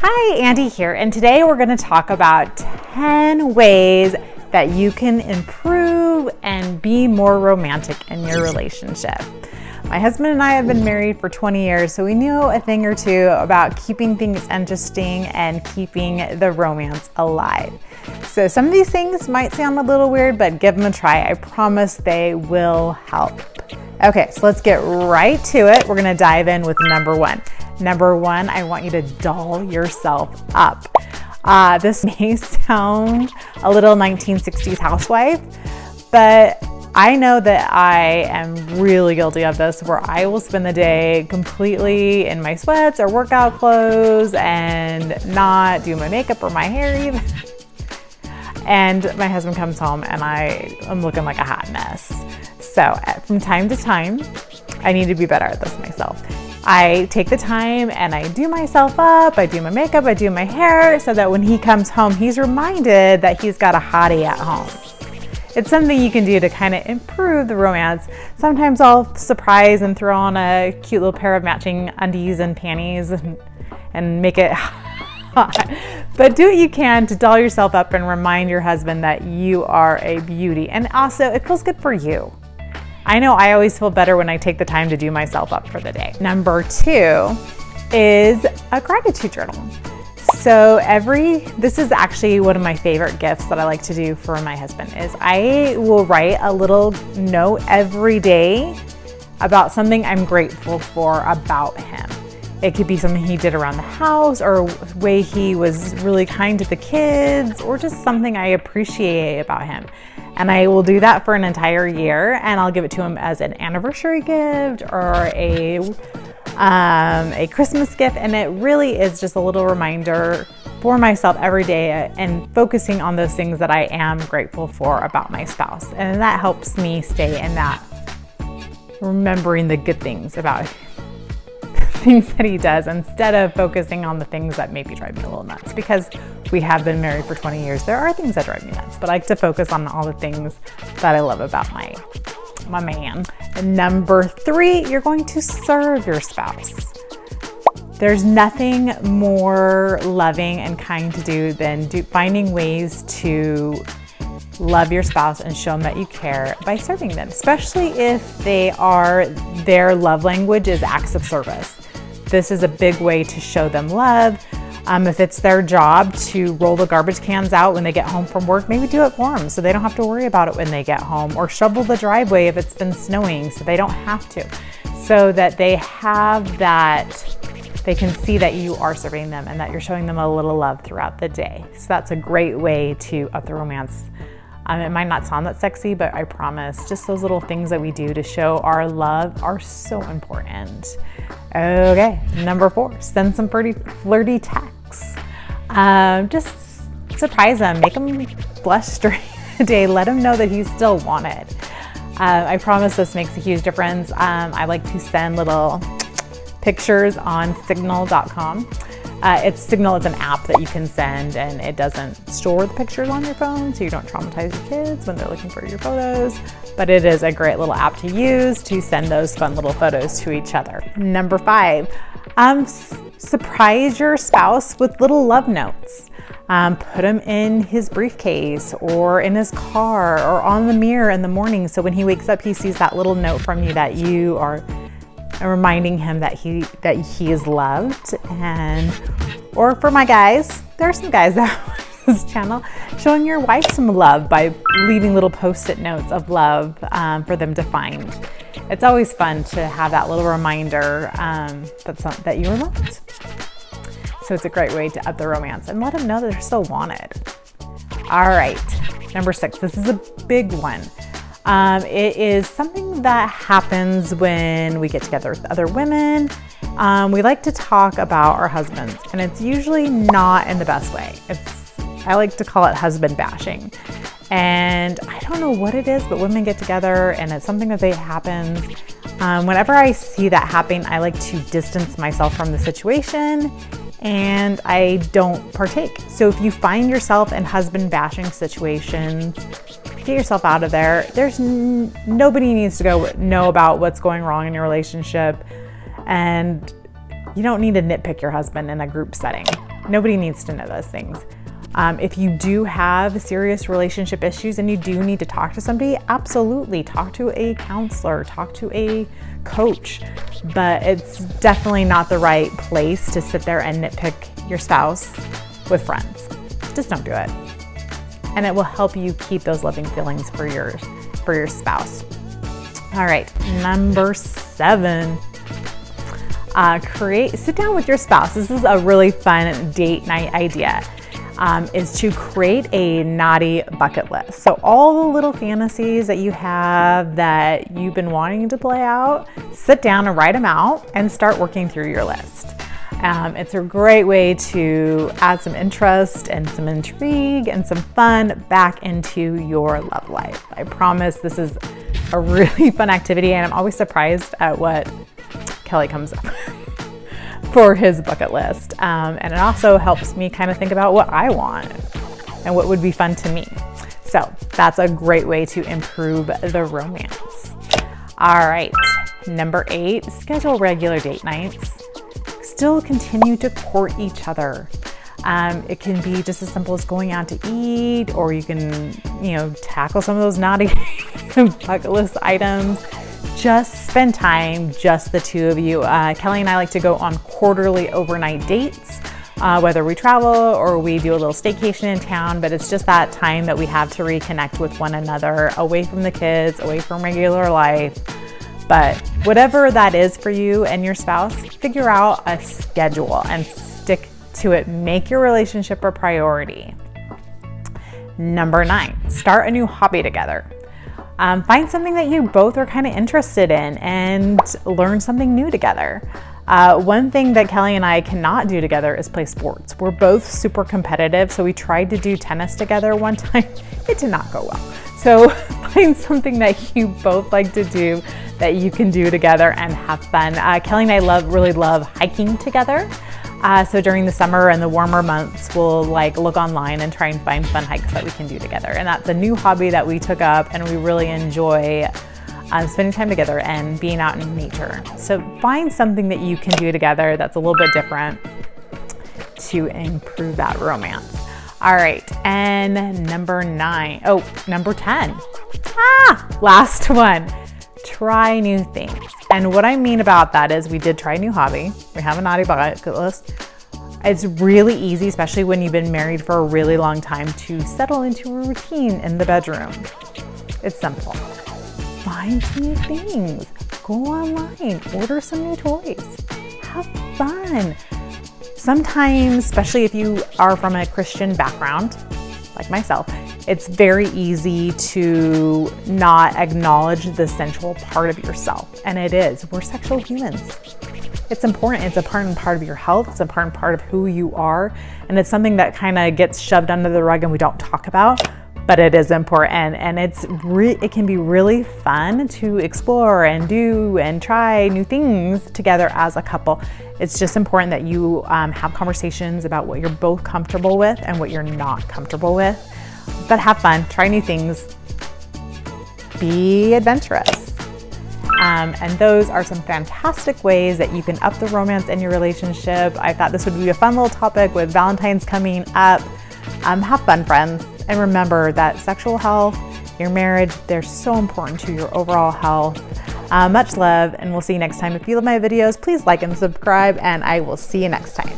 Hi, Andy here, and today we're going to talk about 10 ways that you can improve and be more romantic in your relationship. My husband and I have been married for 20 years, so we know a thing or two about keeping things interesting and keeping the romance alive. So some of these things might sound a little weird, but give them a try. I promise they will help. Okay, so let's get right to it. We're going to dive in with number one. Number one, I want you to doll yourself up. This may sound a little 1960s housewife, but I know that I am really guilty of this, where I will spend the day completely in my sweats or workout clothes and not do my makeup or my hair even. And my husband comes home and I am looking like a hot mess. So from time to time, I need to be better at this myself. I take the time and I do myself up, I do my makeup, I do my hair, so that when he comes home, he's reminded that he's got a hottie at home. It's something you can do to kind of improve the romance. Sometimes I'll surprise and throw on a cute little pair of matching undies and panties and make it hot. But do what you can to doll yourself up and remind your husband that you are a beauty. And also, it feels good for you. I know I always feel better when I take the time to do myself up for the day. Number two is a gratitude journal. So this is actually one of my favorite gifts that I like to do for my husband, is I will write a little note every day about something I'm grateful for about him. It could be something he did around the house, or a way he was really kind to the kids, or just something I appreciate about him. And I will do that for an entire year, and I'll give it to him as an anniversary gift or a Christmas gift. And it really is just a little reminder for myself every day, and focusing on those things that I am grateful for about my spouse. And that helps me stay in that remembering the good things about things that he does, instead of focusing on the things that maybe drive me a little nuts. Because we have been married for 20 years, there are things that drive me nuts, but I like to focus on all the things that I love about my man. And number three, you're going to serve your spouse. There's nothing more loving and kind to do than finding ways to love your spouse and show them that you care by serving them, especially if their love language is acts of service. This is a big way to show them love. If it's their job to roll the garbage cans out when they get home from work, maybe do it for them so they don't have to worry about it when they get home, or shovel the driveway if it's been snowing so they don't have to, so that they have that, they can see that you are serving them and that you're showing them a little love throughout the day. So that's a great way to up the romance. It might not sound that sexy, but I promise just those little things that we do to show our love are so important. Okay, number four, send some flirty texts. Just surprise them, make them blush during the day, let them know that he's still wanted. I promise this makes a huge difference. I like to send little pictures on signal.com. Signal is an app that you can send, and it doesn't store the pictures on your phone, so you don't traumatize your kids when they're looking for your photos. But it is a great little app to use to send those fun little photos to each other. Number five, surprise your spouse with little love notes. Put them in his briefcase or in his car or on the mirror in the morning, so when he wakes up, he sees that little note from you that you are reminding him that he is loved. Or for my guys, there are some guys that watch this channel, showing your wife some love by leaving little post-it notes of love for them to find. It's always fun to have that little reminder that you're loved. So it's a great way to up the romance and let them know that they're still wanted. All right, number six, this is a big one. It is something that happens when we get together with other women. We like to talk about our husbands, and it's usually not in the best way. I like to call it husband bashing. And I don't know what it is, but women get together and it's something that happens. Whenever I see that happening, I like to distance myself from the situation, and I don't partake. So if you find yourself in husband bashing situations, get yourself out of there. Nobody needs to know about what's going wrong in your relationship, and you don't need to nitpick your husband in a group setting. Nobody needs to know those things. If you do have serious relationship issues and you do need to talk to somebody, absolutely talk to a counselor, talk to a coach, but it's definitely not the right place to sit there and nitpick your spouse with friends. Just don't do it. And it will help you keep those loving feelings for your spouse. All right, number 7. Sit down with your spouse. This is a really fun date night idea. Is to create a naughty bucket list. So all the little fantasies that you have that you've been wanting to play out, sit down and write them out and start working through your list. It's a great way to add some interest and some intrigue and some fun back into your love life. I promise this is a really fun activity, and I'm always surprised at what Kelly comes up for his bucket list. And it also helps me kind of think about what I want and what would be fun to me. So that's a great way to improve the romance. All right, number 8, schedule regular date nights. Still continue to court each other. It can be just as simple as going out to eat, or you can, tackle some of those naughty bucket list items. Just spend time, just the two of you. Kelly and I like to go on quarterly overnight dates, whether we travel or we do a little staycation in town, but it's just that time that we have to reconnect with one another, away from the kids, away from regular life. But whatever that is for you and your spouse, figure out a schedule and stick to it. Make your relationship a priority. Number 9, start a new hobby together. Find something that you both are kind of interested in and learn something new together. One thing that Kelly and I cannot do together is play sports. We're both super competitive, so we tried to do tennis together one time. It did not go well. So find something that you both like to do that you can do together and have fun. Kelly and I really love hiking together. So during the summer and the warmer months, we'll look online and try and find fun hikes that we can do together. And that's a new hobby that we took up, and we really enjoy spending time together and being out in nature. So find something that you can do together that's a little bit different to improve that romance. All right, and number 10. Last one. Try new things. And what I mean about that is we did try a new hobby. We have a naughty bucket list. It's really easy, especially when you've been married for a really long time, to settle into a routine in the bedroom. It's simple. Find some new things. Go online. Order some new toys. Have fun. Sometimes, especially if you are from a Christian background, like myself, it's very easy to not acknowledge the sensual part of yourself. And it is. We're sexual humans. It's important. It's a important part of your health. It's a important part of who you are. And it's something that kind of gets shoved under the rug and we don't talk about, but it is important. And it can be really fun to explore and do and try new things together as a couple. It's just important that you have conversations about what you're both comfortable with and what you're not comfortable with. But have fun, try new things, be adventurous. And those are some fantastic ways that you can up the romance in your relationship. I thought this would be a fun little topic with Valentine's coming up. Have fun, friends. And remember that sexual health, your marriage, they're so important to your overall health. Much love, and we'll see you next time. If you love my videos, please like and subscribe, and I will see you next time.